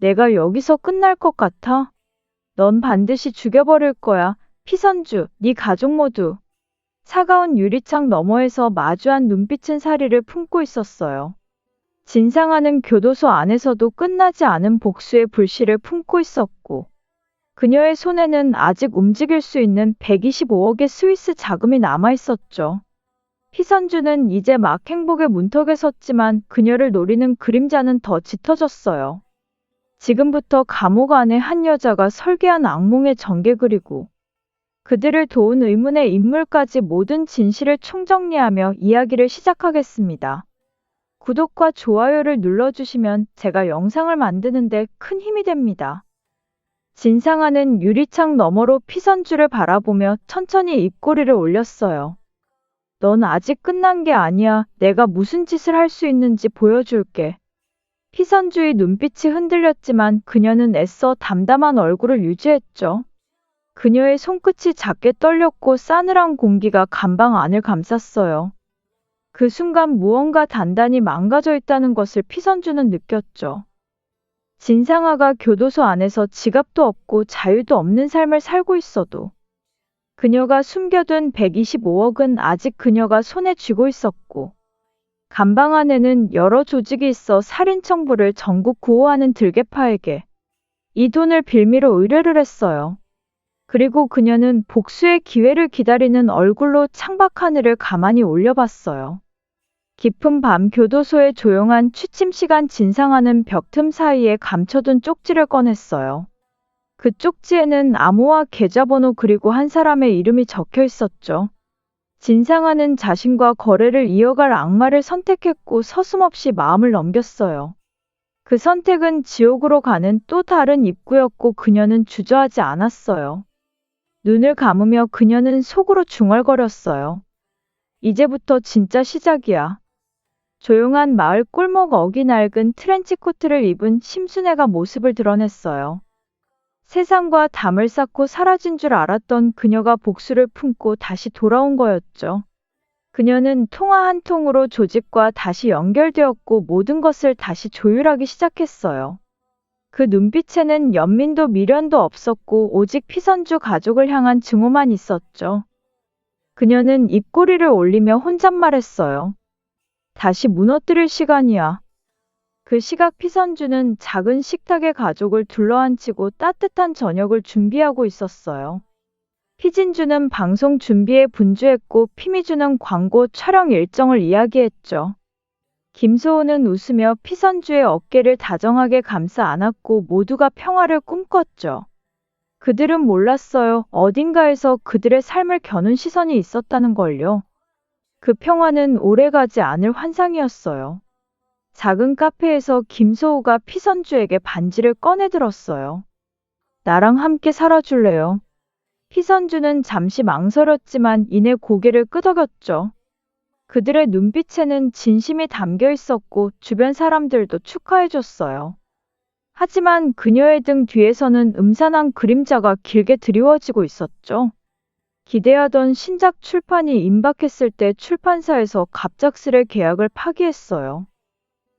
내가 여기서 끝날 것 같아? 넌 반드시 죽여버릴 거야. 피선주, 네 가족 모두. 차가운 유리창 너머에서 마주한 눈빛은 사리를 품고 있었어요. 진상아는 교도소 안에서도 끝나지 않은 복수의 불씨를 품고 있었고, 그녀의 손에는 아직 움직일 수 있는 125억의 스위스 자금이 남아 있었죠. 피선주는 이제 막 행복의 문턱에 섰지만 그녀를 노리는 그림자는 더 짙어졌어요. 지금부터 감옥 안에 한 여자가 설계한 악몽의 전개 그리고 그들을 도운 의문의 인물까지 모든 진실을 총정리하며 이야기를 시작하겠습니다. 구독과 좋아요를 눌러주시면 제가 영상을 만드는데 큰 힘이 됩니다. 진상아는 유리창 너머로 피선주를 바라보며 천천히 입꼬리를 올렸어요. 넌 아직 끝난 게 아니야. 내가 무슨 짓을 할 수 있는지 보여줄게. 피선주의 눈빛이 흔들렸지만 그녀는 애써 담담한 얼굴을 유지했죠. 그녀의 손끝이 작게 떨렸고 싸늘한 공기가 감방 안을 감쌌어요. 그 순간 무언가 단단히 망가져 있다는 것을 피선주는 느꼈죠. 진상아가 교도소 안에서 지갑도 없고 자유도 없는 삶을 살고 있어도 그녀가 숨겨둔 125억은 아직 그녀가 손에 쥐고 있었고, 감방 안에는 여러 조직이 있어 살인 청부를 전국 구호하는 들개파에게 이 돈을 빌미로 의뢰를 했어요. 그리고 그녀는 복수의 기회를 기다리는 얼굴로 창밖 하늘을 가만히 올려봤어요. 깊은 밤 교도소의 조용한 취침 시간 진상아는 벽틈 사이에 감춰둔 쪽지를 꺼냈어요. 그 쪽지에는 암호와 계좌번호 그리고 한 사람의 이름이 적혀 있었죠. 진상아는 자신과 거래를 이어갈 악마를 선택했고 서슴없이 마음을 넘겼어요. 그 선택은 지옥으로 가는 또 다른 입구였고 그녀는 주저하지 않았어요. 눈을 감으며 그녀는 속으로 중얼거렸어요. 이제부터 진짜 시작이야. 조용한 마을 골목 어기 낡은 트렌치코트를 입은 심순애가 모습을 드러냈어요. 세상과 담을 쌓고 사라진 줄 알았던 그녀가 복수를 품고 다시 돌아온 거였죠. 그녀는 통화 한 통으로 조직과 다시 연결되었고 모든 것을 다시 조율하기 시작했어요. 그 눈빛에는 연민도 미련도 없었고 오직 피선주 가족을 향한 증오만 있었죠. 그녀는 입꼬리를 올리며 혼잣말했어요. 다시 무너뜨릴 시간이야. 그 시각 피선주는 작은 식탁에 가족을 둘러앉히고 따뜻한 저녁을 준비하고 있었어요. 피진주는 방송 준비에 분주했고 피미주는 광고 촬영 일정을 이야기했죠. 김소호는 웃으며 피선주의 어깨를 다정하게 감싸 안았고 모두가 평화를 꿈꿨죠. 그들은 몰랐어요. 어딘가에서 그들의 삶을 겨눈 시선이 있었다는 걸요. 그 평화는 오래가지 않을 환상이었어요. 작은 카페에서 김소호가 피선주에게 반지를 꺼내들었어요. 나랑 함께 살아줄래요? 피선주는 잠시 망설였지만 이내 고개를 끄덕였죠. 그들의 눈빛에는 진심이 담겨 있었고 주변 사람들도 축하해줬어요. 하지만 그녀의 등 뒤에서는 음산한 그림자가 길게 드리워지고 있었죠. 기대하던 신작 출판이 임박했을 때 출판사에서 갑작스레 계약을 파기했어요.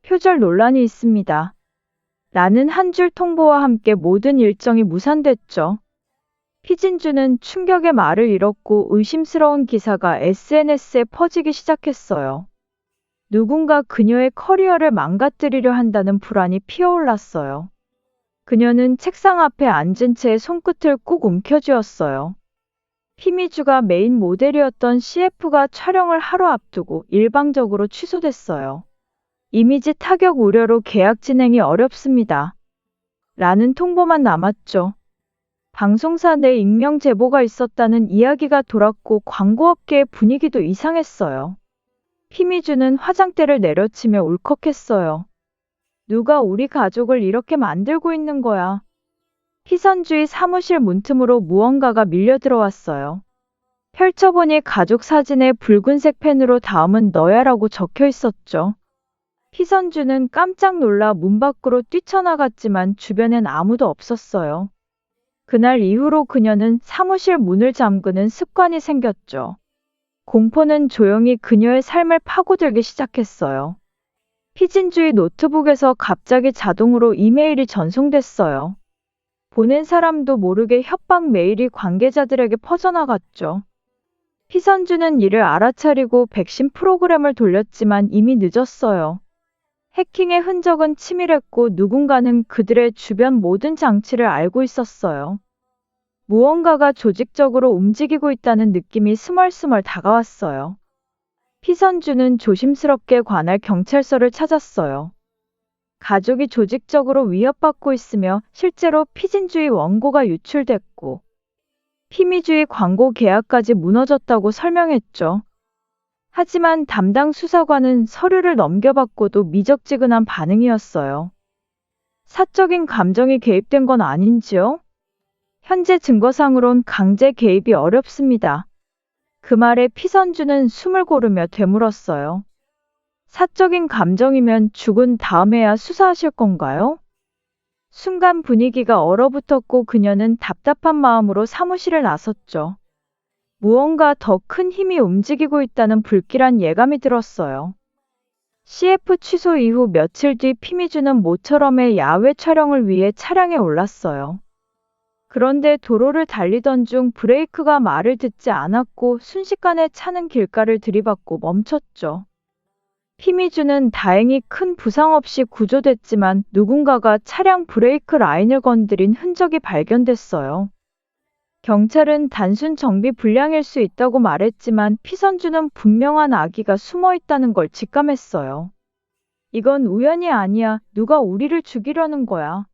표절 논란이 있습니다. 라는 한 줄 통보와 함께 모든 일정이 무산됐죠. 피진주는 충격의 말을 잃었고 의심스러운 기사가 SNS에 퍼지기 시작했어요. 누군가 그녀의 커리어를 망가뜨리려 한다는 불안이 피어올랐어요. 그녀는 책상 앞에 앉은 채 손끝을 꾹 움켜쥐었어요. 피미주가 메인 모델이었던 CF가 촬영을 하루 앞두고 일방적으로 취소됐어요. 이미지 타격 우려로 계약 진행이 어렵습니다. 라는 통보만 남았죠. 방송사 내 익명 제보가 있었다는 이야기가 돌았고 광고업계의 분위기도 이상했어요. 피미주는 화장대를 내려치며 울컥했어요. 누가 우리 가족을 이렇게 만들고 있는 거야. 피선주의 사무실 문틈으로 무언가가 밀려 들어왔어요. 펼쳐보니 가족 사진에 붉은색 펜으로 다음은 너야라고 적혀 있었죠. 피선주는 깜짝 놀라 문 밖으로 뛰쳐나갔지만 주변엔 아무도 없었어요. 그날 이후로 그녀는 사무실 문을 잠그는 습관이 생겼죠. 공포는 조용히 그녀의 삶을 파고들기 시작했어요. 피진주의 노트북에서 갑자기 자동으로 이메일이 전송됐어요. 보낸 사람도 모르게 협박 메일이 관계자들에게 퍼져나갔죠. 피선주는 이를 알아차리고 백신 프로그램을 돌렸지만 이미 늦었어요. 해킹의 흔적은 치밀했고 누군가는 그들의 주변 모든 장치를 알고 있었어요. 무언가가 조직적으로 움직이고 있다는 느낌이 스멀스멀 다가왔어요. 피선주는 조심스럽게 관할 경찰서를 찾았어요. 가족이 조직적으로 위협받고 있으며 실제로 피진주의 원고가 유출됐고 피미주의 광고 계약까지 무너졌다고 설명했죠. 하지만 담당 수사관은 서류를 넘겨받고도 미적지근한 반응이었어요. 사적인 감정이 개입된 건 아닌지요? 현재 증거상으론 강제 개입이 어렵습니다. 그 말에 피선주는 숨을 고르며 되물었어요. 사적인 감정이면 죽은 다음에야 수사하실 건가요? 순간 분위기가 얼어붙었고 그녀는 답답한 마음으로 사무실을 나섰죠. 무언가 더 큰 힘이 움직이고 있다는 불길한 예감이 들었어요. CF 취소 이후 며칠 뒤 피미주는 모처럼의 야외 촬영을 위해 차량에 올랐어요. 그런데 도로를 달리던 중 브레이크가 말을 듣지 않았고 순식간에 차는 길가를 들이받고 멈췄죠. 피미주는 다행히 큰 부상 없이 구조됐지만 누군가가 차량 브레이크 라인을 건드린 흔적이 발견됐어요. 경찰은 단순 정비 불량일 수 있다고 말했지만 피선주는 분명한 악의가 숨어 있다는 걸 직감했어요. 이건 우연이 아니야. 누가 우리를 죽이려는 거야.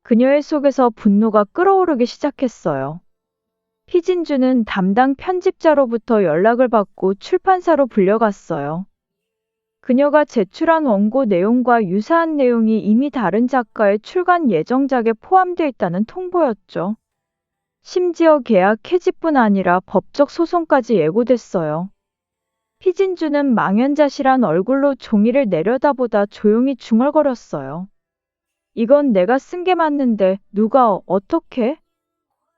그녀의 속에서 분노가 끓어오르기 시작했어요. 피진주는 담당 편집자로부터 연락을 받고 출판사로 불려갔어요. 그녀가 제출한 원고 내용과 유사한 내용이 이미 다른 작가의 출간 예정작에 포함되어 있다는 통보였죠. 심지어 계약 해지뿐 아니라 법적 소송까지 예고됐어요. 피진주는 망연자실한 얼굴로 종이를 내려다보다 조용히 중얼거렸어요. 이건 내가 쓴 게 맞는데 누가 어떻게?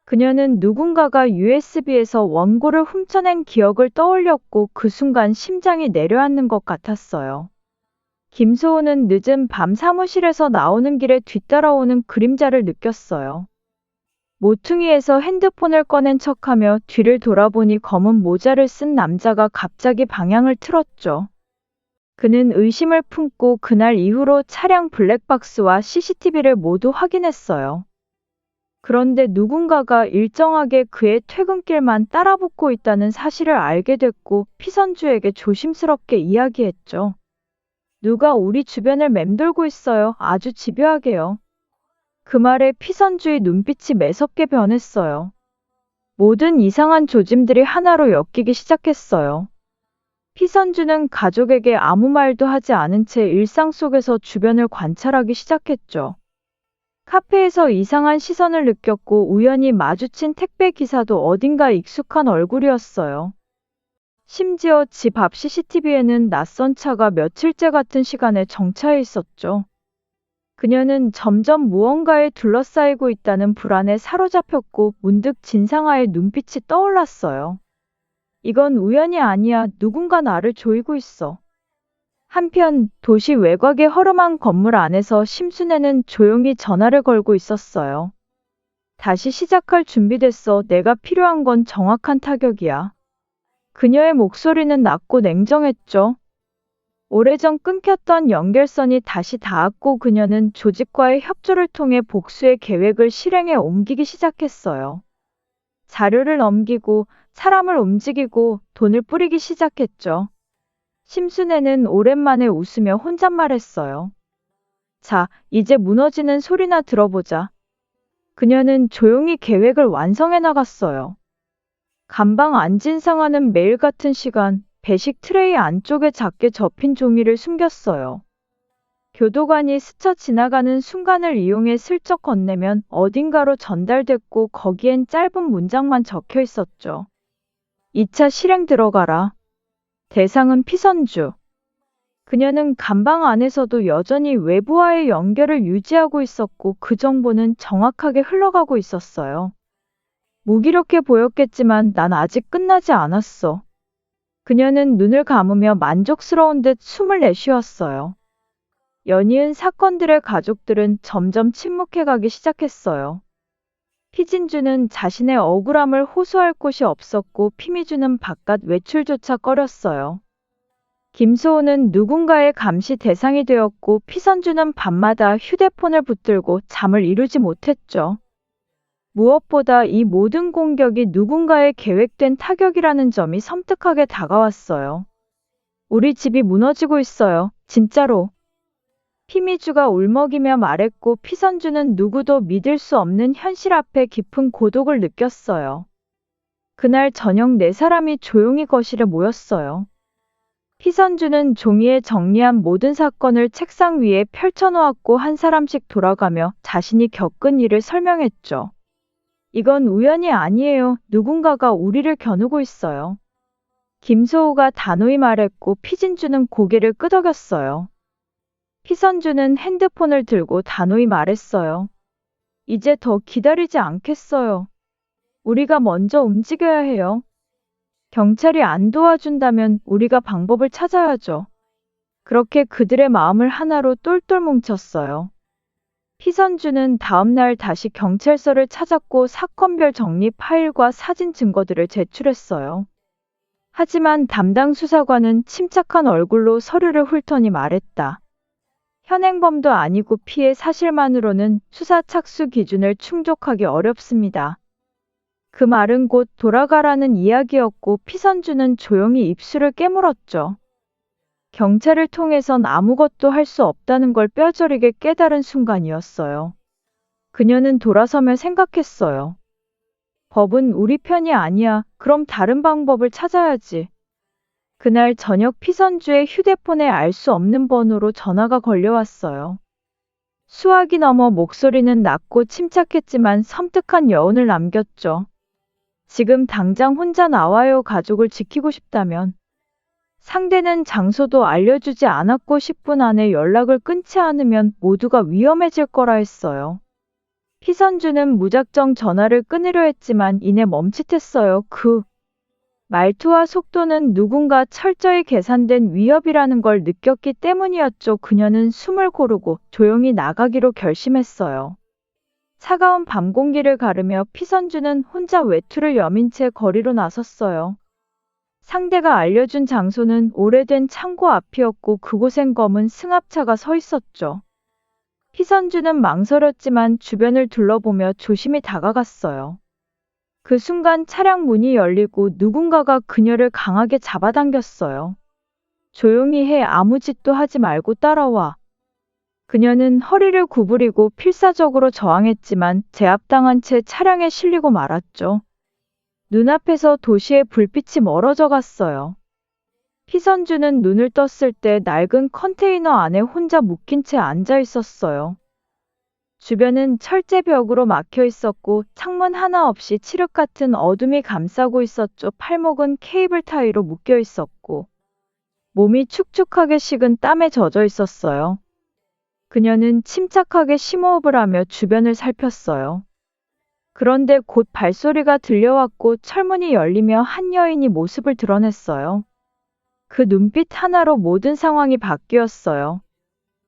그녀는 누군가가 USB에서 원고를 훔쳐낸 기억을 떠올렸고 그 순간 심장이 내려앉는 것 같았어요. 김소호는 늦은 밤 사무실에서 나오는 길에 뒤따라오는 그림자를 느꼈어요. 모퉁이에서 핸드폰을 꺼낸 척하며 뒤를 돌아보니 검은 모자를 쓴 남자가 갑자기 방향을 틀었죠. 그는 의심을 품고 그날 이후로 차량 블랙박스와 CCTV를 모두 확인했어요. 그런데 누군가가 일정하게 그의 퇴근길만 따라붙고 있다는 사실을 알게 됐고 피선주에게 조심스럽게 이야기했죠. 누가 우리 주변을 맴돌고 있어요. 아주 집요하게요. 그 말에 피선주의 눈빛이 매섭게 변했어요. 모든 이상한 조짐들이 하나로 엮이기 시작했어요. 피선주는 가족에게 아무 말도 하지 않은 채 일상 속에서 주변을 관찰하기 시작했죠. 카페에서 이상한 시선을 느꼈고 우연히 마주친 택배 기사도 어딘가 익숙한 얼굴이었어요. 심지어 집 앞 CCTV에는 낯선 차가 며칠째 같은 시간에 정차해 있었죠. 그녀는 점점 무언가에 둘러싸이고 있다는 불안에 사로잡혔고 문득 진상아의 눈빛이 떠올랐어요. 이건 우연이 아니야. 누군가 나를 조이고 있어. 한편 도시 외곽의 허름한 건물 안에서 심순애는 조용히 전화를 걸고 있었어요. 다시 시작할 준비됐어. 내가 필요한 건 정확한 타격이야. 그녀의 목소리는 낮고 냉정했죠. 오래전 끊겼던 연결선이 다시 닿았고 그녀는 조직과의 협조를 통해 복수의 계획을 실행에 옮기기 시작했어요. 자료를 넘기고 사람을 움직이고 돈을 뿌리기 시작했죠. 심순애는 오랜만에 웃으며 혼잣말했어요. 자, 이제 무너지는 소리나 들어보자. 그녀는 조용히 계획을 완성해 나갔어요. 감방 안진상하는 매일 같은 시간, 배식 트레이 안쪽에 작게 접힌 종이를 숨겼어요. 교도관이 스쳐 지나가는 순간을 이용해 슬쩍 건네면 어딘가로 전달됐고 거기엔 짧은 문장만 적혀 있었죠. 2차 실행 들어가라. 대상은 피선주. 그녀는 감방 안에서도 여전히 외부와의 연결을 유지하고 있었고 그 정보는 정확하게 흘러가고 있었어요. 무기력해 보였겠지만 난 아직 끝나지 않았어. 그녀는 눈을 감으며 만족스러운 듯 숨을 내쉬었어요. 연이은 사건들의 가족들은 점점 침묵해가기 시작했어요. 피진주는 자신의 억울함을 호소할 곳이 없었고 피미주는 바깥 외출조차 꺼렸어요. 김소호는 누군가의 감시 대상이 되었고 피선주는 밤마다 휴대폰을 붙들고 잠을 이루지 못했죠. 무엇보다 이 모든 공격이 누군가의 계획된 타격이라는 점이 섬뜩하게 다가왔어요. 우리 집이 무너지고 있어요. 진짜로. 피미주가 울먹이며 말했고 피선주는 누구도 믿을 수 없는 현실 앞에 깊은 고독을 느꼈어요. 그날 저녁 네 사람이 조용히 거실에 모였어요. 피선주는 종이에 정리한 모든 사건을 책상 위에 펼쳐놓았고 한 사람씩 돌아가며 자신이 겪은 일을 설명했죠. 이건 우연이 아니에요. 누군가가 우리를 겨누고 있어요. 김소호가 단호히 말했고 피진주는 고개를 끄덕였어요. 피선주는 핸드폰을 들고 단호히 말했어요. 이제 더 기다리지 않겠어요. 우리가 먼저 움직여야 해요. 경찰이 안 도와준다면 우리가 방법을 찾아야죠. 그렇게 그들의 마음을 하나로 똘똘 뭉쳤어요. 피선주는 다음날 다시 경찰서를 찾았고 사건별 정리 파일과 사진 증거들을 제출했어요. 하지만 담당 수사관은 침착한 얼굴로 서류를 훑더니 말했다. 현행범도 아니고 피해 사실만으로는 수사 착수 기준을 충족하기 어렵습니다. 그 말은 곧 돌아가라는 이야기였고 피선주는 조용히 입술을 깨물었죠. 경찰을 통해선 아무것도 할 수 없다는 걸 뼈저리게 깨달은 순간이었어요. 그녀는 돌아서며 생각했어요. 법은 우리 편이 아니야. 그럼 다른 방법을 찾아야지. 그날 저녁 피선주의 휴대폰에 알 수 없는 번호로 전화가 걸려왔어요. 수화기 너머 목소리는 낮고 침착했지만 섬뜩한 여운을 남겼죠. 지금 당장 혼자 나와요. 가족을 지키고 싶다면. 상대는 장소도 알려주지 않았고 10분 안에 연락을 끊지 않으면 모두가 위험해질 거라 했어요. 피선주는 무작정 전화를 끊으려 했지만 이내 멈칫했어요. 그 말투와 속도는 누군가 철저히 계산된 위협이라는 걸 느꼈기 때문이었죠. 그녀는 숨을 고르고 조용히 나가기로 결심했어요. 차가운 밤 공기를 가르며 피선주는 혼자 외투를 여민 채 거리로 나섰어요. 상대가 알려준 장소는 오래된 창고 앞이었고 그곳엔 검은 승합차가 서 있었죠. 피선주는 망설였지만 주변을 둘러보며 조심히 다가갔어요. 그 순간 차량 문이 열리고 누군가가 그녀를 강하게 잡아당겼어요. 조용히 해. 아무 짓도 하지 말고 따라와. 그녀는 허리를 구부리고 필사적으로 저항했지만 제압당한 채 차량에 실리고 말았죠. 눈앞에서 도시의 불빛이 멀어져 갔어요. 피선주는 눈을 떴을 때 낡은 컨테이너 안에 혼자 묶인 채 앉아 있었어요. 주변은 철제벽으로 막혀 있었고 창문 하나 없이 칠흑 같은 어둠이 감싸고 있었죠. 팔목은 케이블 타이로 묶여 있었고 몸이 축축하게 식은 땀에 젖어 있었어요. 그녀는 침착하게 심호흡을 하며 주변을 살폈어요. 그런데 곧 발소리가 들려왔고 철문이 열리며 한 여인이 모습을 드러냈어요. 그 눈빛 하나로 모든 상황이 바뀌었어요.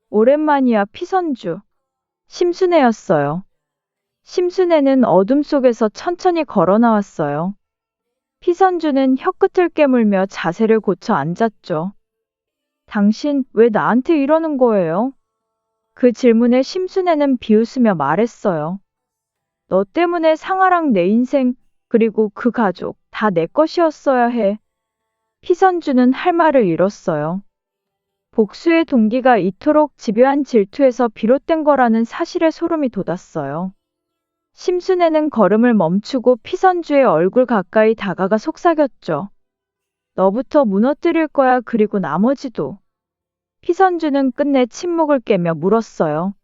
오랜만이야. 피선주. 심순애였어요. 심순애는 어둠 속에서 천천히 걸어 나왔어요. 피선주는 혀끝을 깨물며 자세를 고쳐 앉았죠. 당신 왜 나한테 이러는 거예요? 그 질문에 심순애는 비웃으며 말했어요. 너 때문에 상아랑 내 인생, 그리고 그 가족, 다 내 것이었어야 해. 피선주는 할 말을 잃었어요. 복수의 동기가 이토록 집요한 질투에서 비롯된 거라는 사실에 소름이 돋았어요. 심순애는 걸음을 멈추고 피선주의 얼굴 가까이 다가가 속삭였죠. 너부터 무너뜨릴 거야. 그리고 나머지도. 피선주는 끝내 침묵을 깨며 물었어요.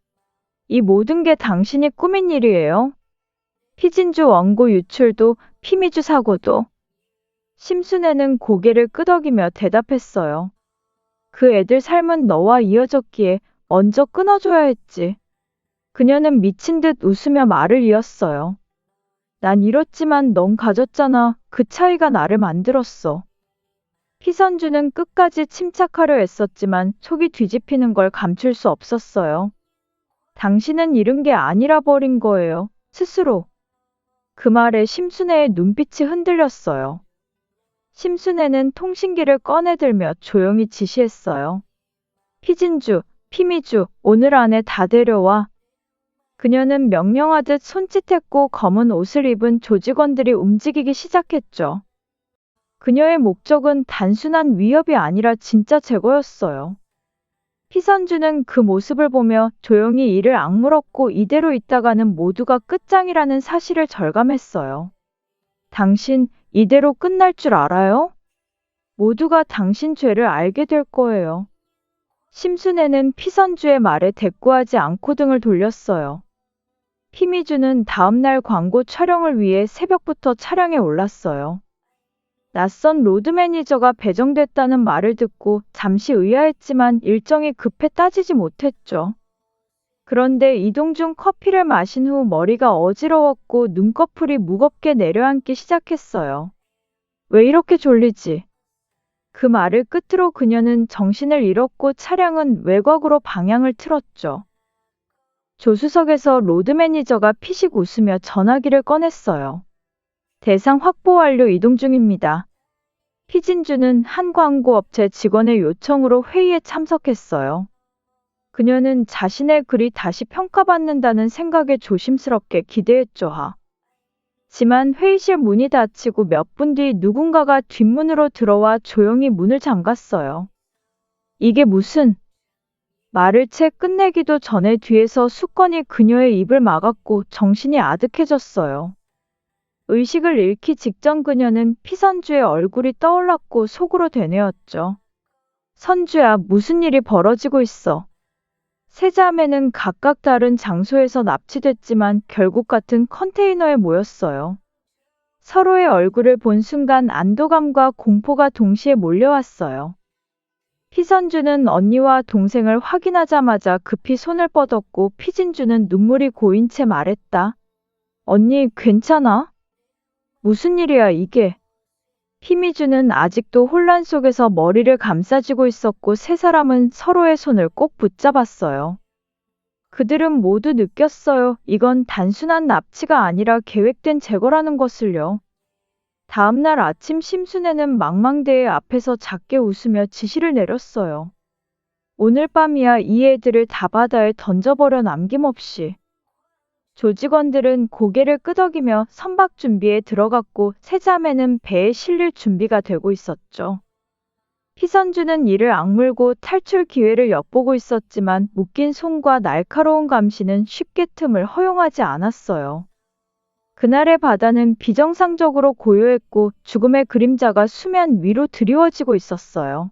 이 모든 게 당신이 꾸민 일이에요? 피진주 원고 유출도, 피미주 사고도. 심순애는 고개를 끄덕이며 대답했어요. 그 애들 삶은 너와 이어졌기에 먼저 끊어줘야 했지. 그녀는 미친 듯 웃으며 말을 이었어요. 난 잃었지만 넌 가졌잖아. 그 차이가 나를 만들었어. 피선주는 끝까지 침착하려 애썼지만 속이 뒤집히는 걸 감출 수 없었어요. 당신은 잃은 게 아니라 버린 거예요. 스스로. 그 말에 심순애의 눈빛이 흔들렸어요. 심순애는 통신기를 꺼내들며 조용히 지시했어요. 피진주, 피미주, 오늘 안에 다 데려와. 그녀는 명령하듯 손짓했고 검은 옷을 입은 조직원들이 움직이기 시작했죠. 그녀의 목적은 단순한 위협이 아니라 진짜 제거였어요. 피선주는 그 모습을 보며 조용히 이를 악물었고 이대로 있다가는 모두가 끝장이라는 사실을 절감했어요. 당신, 이대로 끝날 줄 알아요? 모두가 당신 죄를 알게 될 거예요. 심순애는 피선주의 말에 대꾸하지 않고 등을 돌렸어요. 피미주는 다음날 광고 촬영을 위해 새벽부터 차량에 올랐어요. 낯선 로드 매니저가 배정됐다는 말을 듣고 잠시 의아했지만 일정이 급해 따지지 못했죠. 그런데 이동 중 커피를 마신 후 머리가 어지러웠고 눈꺼풀이 무겁게 내려앉기 시작했어요. 왜 이렇게 졸리지? 그 말을 끝으로 그녀는 정신을 잃었고 차량은 외곽으로 방향을 틀었죠. 조수석에서 로드 매니저가 피식 웃으며 전화기를 꺼냈어요. 대상 확보 완료 이동 중입니다. 피진주는 한 광고업체 직원의 요청으로 회의에 참석했어요. 그녀는 자신의 글이 다시 평가받는다는 생각에 조심스럽게 기대했죠. 하지만 회의실 문이 닫히고 몇 분 뒤 누군가가 뒷문으로 들어와 조용히 문을 잠갔어요. 이게 무슨... 말을 채 끝내기도 전에 뒤에서 수건이 그녀의 입을 막았고 정신이 아득해졌어요. 의식을 잃기 직전 그녀는 피선주의 얼굴이 떠올랐고 속으로 되뇌었죠. 선주야, 무슨 일이 벌어지고 있어? 세 자매는 각각 다른 장소에서 납치됐지만 결국 같은 컨테이너에 모였어요. 서로의 얼굴을 본 순간 안도감과 공포가 동시에 몰려왔어요. 피선주는 언니와 동생을 확인하자마자 급히 손을 뻗었고 피진주는 눈물이 고인 채 말했다. 언니, 괜찮아? 무슨 일이야 이게? 피미주는 아직도 혼란 속에서 머리를 감싸쥐고 있었고 세 사람은 서로의 손을 꼭 붙잡았어요. 그들은 모두 느꼈어요. 이건 단순한 납치가 아니라 계획된 제거라는 것을요. 다음날 아침 심순애는 망망대해 앞에서 작게 웃으며 지시를 내렸어요. 오늘 밤이야 이 애들을 다 바다에 던져버려 남김없이. 조직원들은 고개를 끄덕이며 선박 준비에 들어갔고 세 자매는 배에 실릴 준비가 되고 있었죠. 피선주는 이를 악물고 탈출 기회를 엿보고 있었지만 묶인 손과 날카로운 감시는 쉽게 틈을 허용하지 않았어요. 그날의 바다는 비정상적으로 고요했고 죽음의 그림자가 수면 위로 드리워지고 있었어요.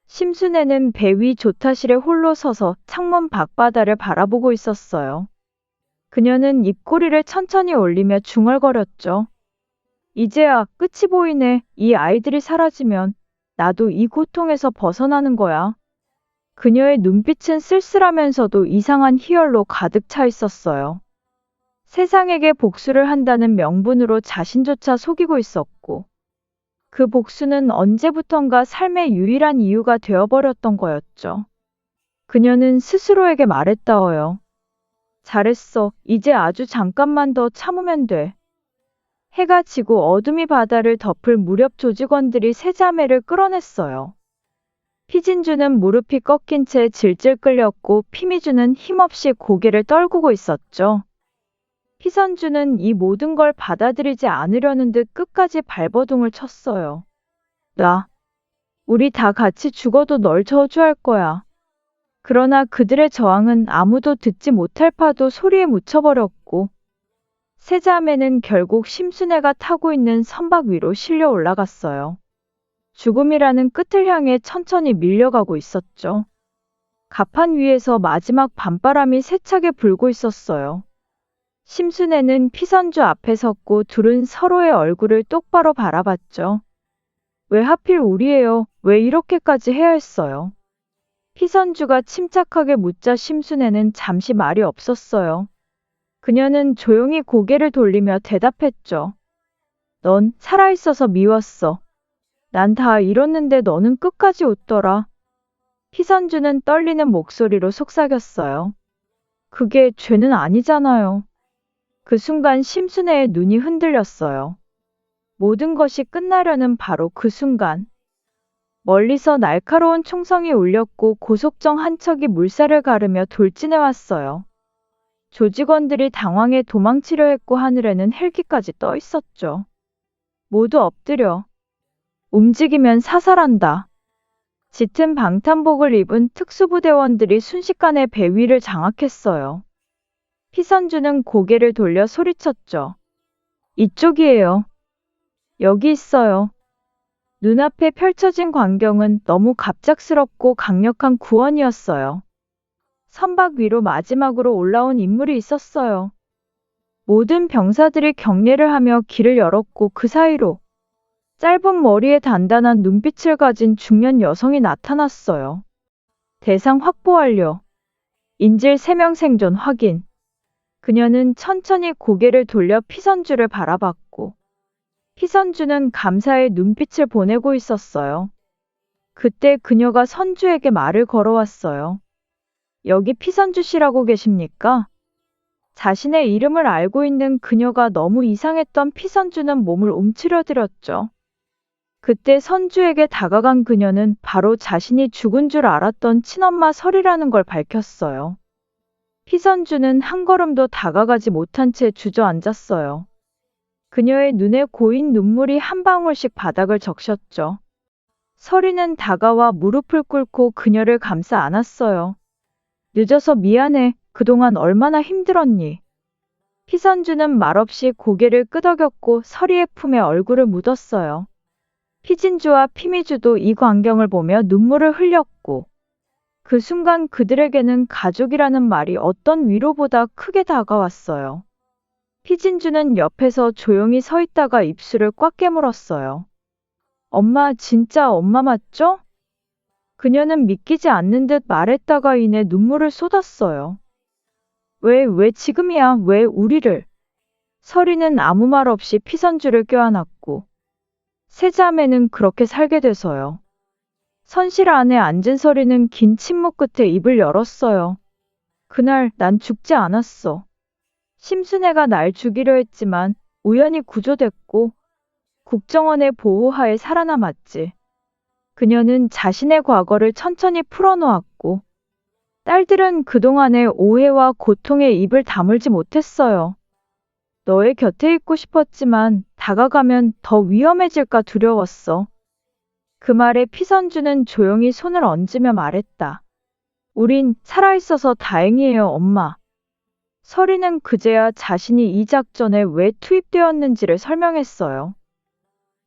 심순애는 배 위 조타실에 홀로 서서 창문 밖바다를 바라보고 있었어요. 그녀는 입꼬리를 천천히 올리며 중얼거렸죠. 이제야 끝이 보이네. 이 아이들이 사라지면 나도 이 고통에서 벗어나는 거야. 그녀의 눈빛은 쓸쓸하면서도 이상한 희열로 가득 차 있었어요. 세상에게 복수를 한다는 명분으로 자신조차 속이고 있었고 그 복수는 언제부턴가 삶의 유일한 이유가 되어버렸던 거였죠. 그녀는 스스로에게 말했다어요. 잘했어. 이제 아주 잠깐만 더 참으면 돼. 해가 지고 어둠이 바다를 덮을 무렵 조직원들이 세 자매를 끌어냈어요. 피진주는 무릎이 꺾인 채 질질 끌렸고 피미주는 힘없이 고개를 떨구고 있었죠. 피선주는 이 모든 걸 받아들이지 않으려는 듯 끝까지 발버둥을 쳤어요. 우리 다 같이 죽어도 널 저주할 거야. 그러나 그들의 저항은 아무도 듣지 못할 파도 소리에 묻혀버렸고 세 자매는 결국 심순애가 타고 있는 선박 위로 실려 올라갔어요. 죽음이라는 끝을 향해 천천히 밀려가고 있었죠. 갑판 위에서 마지막 밤바람이 세차게 불고 있었어요. 심순애는 피선주 앞에 섰고 둘은 서로의 얼굴을 똑바로 바라봤죠. 왜 하필 우리예요? 왜 이렇게까지 해야 했어요? 피선주가 침착하게 묻자 심순애는 잠시 말이 없었어요. 그녀는 조용히 고개를 돌리며 대답했죠. 넌 살아있어서 미웠어. 난 다 잃었는데 너는 끝까지 웃더라. 피선주는 떨리는 목소리로 속삭였어요. 그게 죄는 아니잖아요. 그 순간 심순애의 눈이 흔들렸어요. 모든 것이 끝나려는 바로 그 순간. 멀리서 날카로운 총성이 울렸고 고속정 한 척이 물살을 가르며 돌진해왔어요. 조직원들이 당황해 도망치려 했고 하늘에는 헬기까지 떠 있었죠. 모두 엎드려. 움직이면 사살한다. 짙은 방탄복을 입은 특수부대원들이 순식간에 배 위를 장악했어요. 피선주는 고개를 돌려 소리쳤죠. 이쪽이에요. 여기 있어요. 눈앞에 펼쳐진 광경은 너무 갑작스럽고 강력한 구원이었어요. 선박 위로 마지막으로 올라온 인물이 있었어요. 모든 병사들이 경례를 하며 길을 열었고 그 사이로 짧은 머리에 단단한 눈빛을 가진 중년 여성이 나타났어요. 대상 확보 완료. 인질 3명 생존 확인. 그녀는 천천히 고개를 돌려 피선주를 바라봤고 피선주는 감사의 눈빛을 보내고 있었어요. 그때 그녀가 선주에게 말을 걸어왔어요. 여기 피선주 씨라고 계십니까? 자신의 이름을 알고 있는 그녀가 너무 이상했던 피선주는 몸을 움츠려들었죠. 그때 선주에게 다가간 그녀는 바로 자신이 죽은 줄 알았던 친엄마 설이라는 걸 밝혔어요. 피선주는 한 걸음도 다가가지 못한 채 주저앉았어요. 그녀의 눈에 고인 눈물이 한 방울씩 바닥을 적셨죠. 설이는 다가와 무릎을 꿇고 그녀를 감싸 안았어요. 늦어서 미안해. 그동안 얼마나 힘들었니? 피선주는 말없이 고개를 끄덕였고 설이의 품에 얼굴을 묻었어요. 피진주와 피미주도 이 광경을 보며 눈물을 흘렸고 그 순간 그들에게는 가족이라는 말이 어떤 위로보다 크게 다가왔어요. 피진주는 옆에서 조용히 서 있다가 입술을 꽉 깨물었어요. 엄마, 진짜 엄마 맞죠? 그녀는 믿기지 않는 듯 말했다가 이내 눈물을 쏟았어요. 왜 지금이야? 왜 우리를? 설이는 아무 말 없이 피선주를 껴안았고 세자매는 그렇게 살게 돼서요. 선실 안에 앉은 설이는 긴 침묵 끝에 입을 열었어요. 그날 난 죽지 않았어. 심순애가 날 죽이려 했지만 우연히 구조됐고 국정원의 보호하에 살아남았지. 그녀는 자신의 과거를 천천히 풀어놓았고 딸들은 그동안의 오해와 고통에 입을 다물지 못했어요. 너의 곁에 있고 싶었지만 다가가면 더 위험해질까 두려웠어. 그 말에 피선주는 조용히 손을 얹으며 말했다. 우린 살아있어서 다행이에요, 엄마. 설이는 그제야 자신이 이 작전에 왜 투입되었는지를 설명했어요.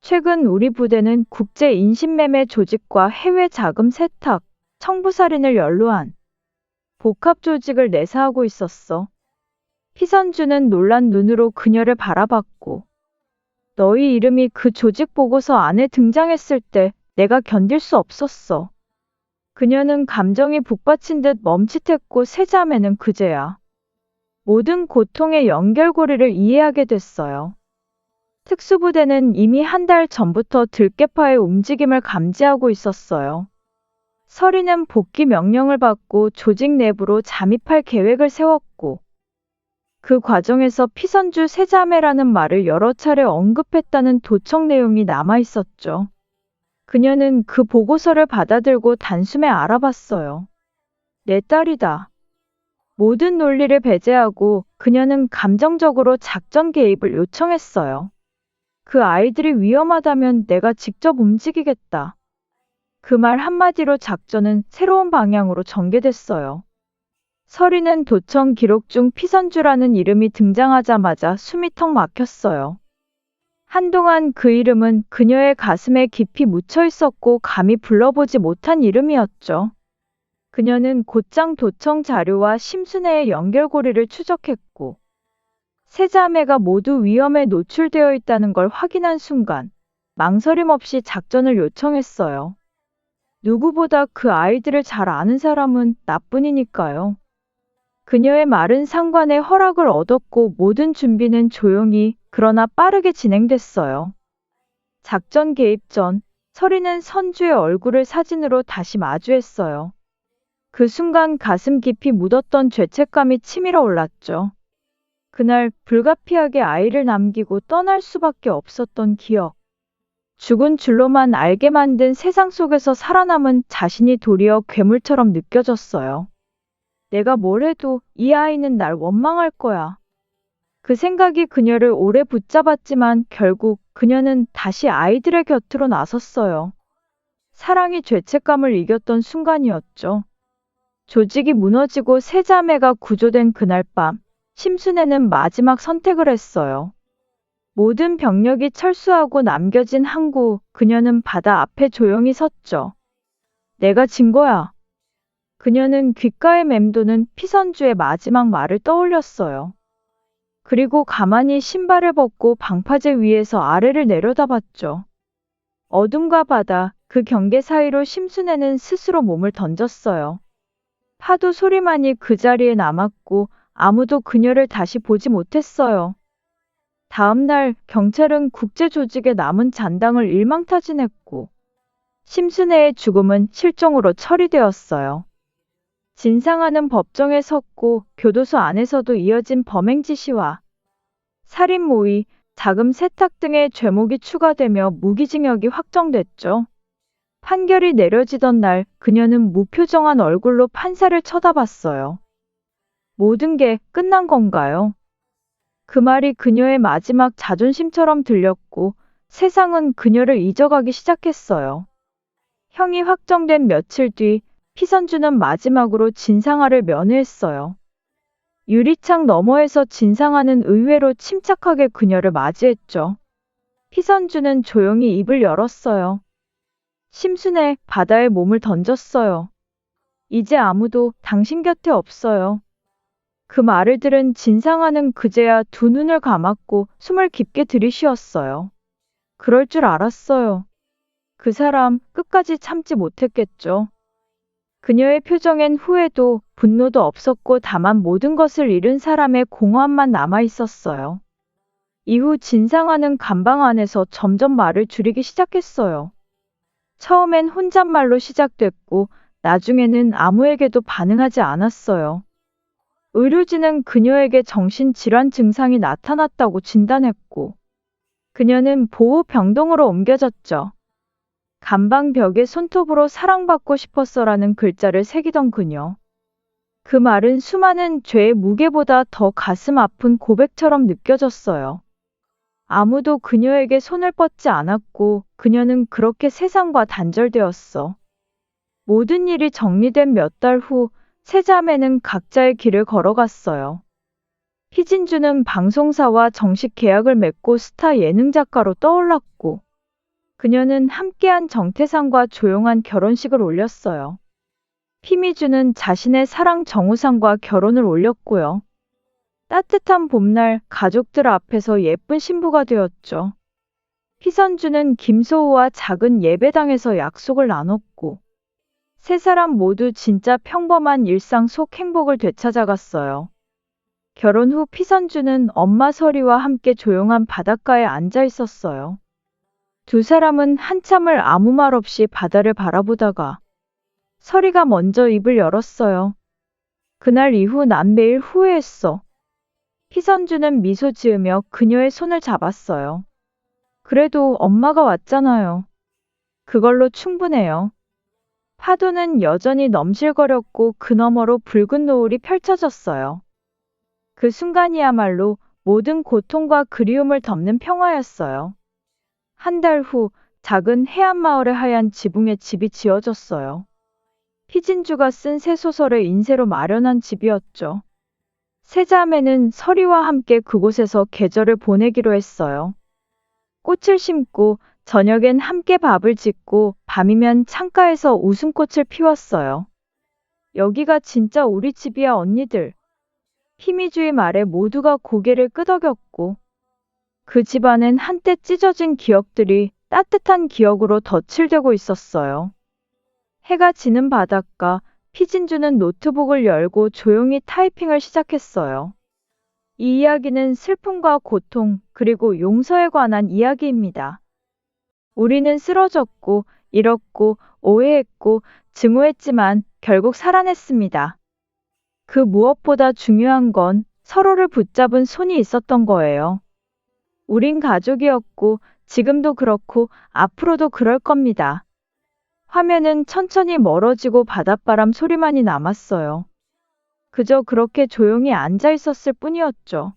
최근 우리 부대는 국제 인신매매 조직과 해외 자금 세탁, 청부살인을 연루한 복합 조직을 내사하고 있었어. 피선주는 놀란 눈으로 그녀를 바라봤고 너희 이름이 그 조직 보고서 안에 등장했을 때 내가 견딜 수 없었어. 그녀는 감정이 북받친 듯 멈칫했고 세자매는 그제야 모든 고통의 연결고리를 이해하게 됐어요. 특수부대는 이미 한 달 전부터 들깨파의 움직임을 감지하고 있었어요. 설이는 복귀 명령을 받고 조직 내부로 잠입할 계획을 세웠고 그 과정에서 피선주 세자매라는 말을 여러 차례 언급했다는 도청 내용이 남아 있었죠. 그녀는 그 보고서를 받아들고 단숨에 알아봤어요. 내 딸이다. 모든 논리를 배제하고 그녀는 감정적으로 작전 개입을 요청했어요. 그 아이들이 위험하다면 내가 직접 움직이겠다. 그 말 한마디로 작전은 새로운 방향으로 전개됐어요. 설이는 도청 기록 중 피선주라는 이름이 등장하자마자 숨이 턱 막혔어요. 한동안 그 이름은 그녀의 가슴에 깊이 묻혀 있었고 감히 불러보지 못한 이름이었죠. 그녀는 곧장 도청 자료와 심순애의 연결고리를 추적했고 세 자매가 모두 위험에 노출되어 있다는 걸 확인한 순간 망설임 없이 작전을 요청했어요. 누구보다 그 아이들을 잘 아는 사람은 나뿐이니까요. 그녀의 말은 상관의 허락을 얻었고 모든 준비는 조용히 그러나 빠르게 진행됐어요. 작전 개입 전 서리는 선주의 얼굴을 사진으로 다시 마주했어요. 그 순간 가슴 깊이 묻었던 죄책감이 치밀어 올랐죠. 그날 불가피하게 아이를 남기고 떠날 수밖에 없었던 기억. 죽은 줄로만 알게 만든 세상 속에서 살아남은 자신이 도리어 괴물처럼 느껴졌어요. 내가 뭘 해도 이 아이는 날 원망할 거야. 그 생각이 그녀를 오래 붙잡았지만 결국 그녀는 다시 아이들의 곁으로 나섰어요. 사랑이 죄책감을 이겼던 순간이었죠. 조직이 무너지고 세 자매가 구조된 그날 밤, 심순애는 마지막 선택을 했어요. 모든 병력이 철수하고 남겨진 항구, 그녀는 바다 앞에 조용히 섰죠. 내가 진 거야. 그녀는 귓가에 맴도는 피선주의 마지막 말을 떠올렸어요. 그리고 가만히 신발을 벗고 방파제 위에서 아래를 내려다봤죠. 어둠과 바다, 그 경계 사이로 심순애는 스스로 몸을 던졌어요. 파도 소리만이 그 자리에 남았고 아무도 그녀를 다시 보지 못했어요. 다음 날 경찰은 국제 조직의 남은 잔당을 일망타진했고 심순애의 죽음은 실종으로 처리되었어요. 진상하는 법정에 섰고 교도소 안에서도 이어진 범행 지시와 살인 모의, 자금 세탁 등의 죄목이 추가되며 무기징역이 확정됐죠. 판결이 내려지던 날 그녀는 무표정한 얼굴로 판사를 쳐다봤어요. 모든 게 끝난 건가요? 그 말이 그녀의 마지막 자존심처럼 들렸고 세상은 그녀를 잊어가기 시작했어요. 형이 확정된 며칠 뒤 피선주는 마지막으로 진상아를 면회했어요. 유리창 너머에서 진상아는 의외로 침착하게 그녀를 맞이했죠. 피선주는 조용히 입을 열었어요. 심순애, 바다에 몸을 던졌어요. 이제 아무도 당신 곁에 없어요. 그 말을 들은 진상아는 그제야 두 눈을 감았고 숨을 깊게 들이쉬었어요. 그럴 줄 알았어요. 그 사람 끝까지 참지 못했겠죠. 그녀의 표정엔 후회도 분노도 없었고 다만 모든 것을 잃은 사람의 공허함만 남아 있었어요. 이후 진상아는 감방 안에서 점점 말을 줄이기 시작했어요. 처음엔 혼잣말로 시작됐고 나중에는 아무에게도 반응하지 않았어요. 의료진은 그녀에게 정신질환 증상이 나타났다고 진단했고 그녀는 보호병동으로 옮겨졌죠. 감방 벽에 손톱으로 사랑받고 싶었어라는 글자를 새기던 그녀. 그 말은 수많은 죄의 무게보다 더 가슴 아픈 고백처럼 느껴졌어요. 아무도 그녀에게 손을 뻗지 않았고 그녀는 그렇게 세상과 단절되었어. 모든 일이 정리된 몇 달 후 세 자매는 각자의 길을 걸어갔어요. 피진주는 방송사와 정식 계약을 맺고 스타 예능 작가로 떠올랐고 그녀는 함께한 정태상과 조용한 결혼식을 올렸어요. 피미주는 자신의 사랑 정우상과 결혼을 올렸고요. 따뜻한 봄날 가족들 앞에서 예쁜 신부가 되었죠. 피선주는 김소우와 작은 예배당에서 약속을 나눴고 세 사람 모두 진짜 평범한 일상 속 행복을 되찾아갔어요. 결혼 후 피선주는 엄마 서리와 함께 조용한 바닷가에 앉아 있었어요. 두 사람은 한참을 아무 말 없이 바다를 바라보다가 서리가 먼저 입을 열었어요. 그날 이후 난 매일 후회했어. 피선주는 미소 지으며 그녀의 손을 잡았어요. 그래도 엄마가 왔잖아요. 그걸로 충분해요. 파도는 여전히 넘실거렸고 그 너머로 붉은 노을이 펼쳐졌어요. 그 순간이야말로 모든 고통과 그리움을 덮는 평화였어요. 한 달 후 작은 해안마을의 하얀 지붕에 집이 지어졌어요. 피진주가 쓴 새 소설의 인쇄로 마련한 집이었죠. 세 자매는 서리와 함께 그곳에서 계절을 보내기로 했어요. 꽃을 심고 저녁엔 함께 밥을 짓고 밤이면 창가에서 웃음꽃을 피웠어요. 여기가 진짜 우리 집이야 언니들. 피미주의 말에 모두가 고개를 끄덕였고 그 집안엔 한때 찢어진 기억들이 따뜻한 기억으로 덧칠되고 있었어요. 해가 지는 바닷가, 피진주는 노트북을 열고 조용히 타이핑을 시작했어요. 이 이야기는 슬픔과 고통, 그리고 용서에 관한 이야기입니다. 우리는 쓰러졌고, 잃었고, 오해했고, 증오했지만 결국 살아냈습니다. 그 무엇보다 중요한 건 서로를 붙잡은 손이 있었던 거예요. 우린 가족이었고, 지금도 그렇고, 앞으로도 그럴 겁니다. 화면은 천천히 멀어지고 바닷바람 소리만이 남았어요. 그저 그렇게 조용히 앉아 있었을 뿐이었죠.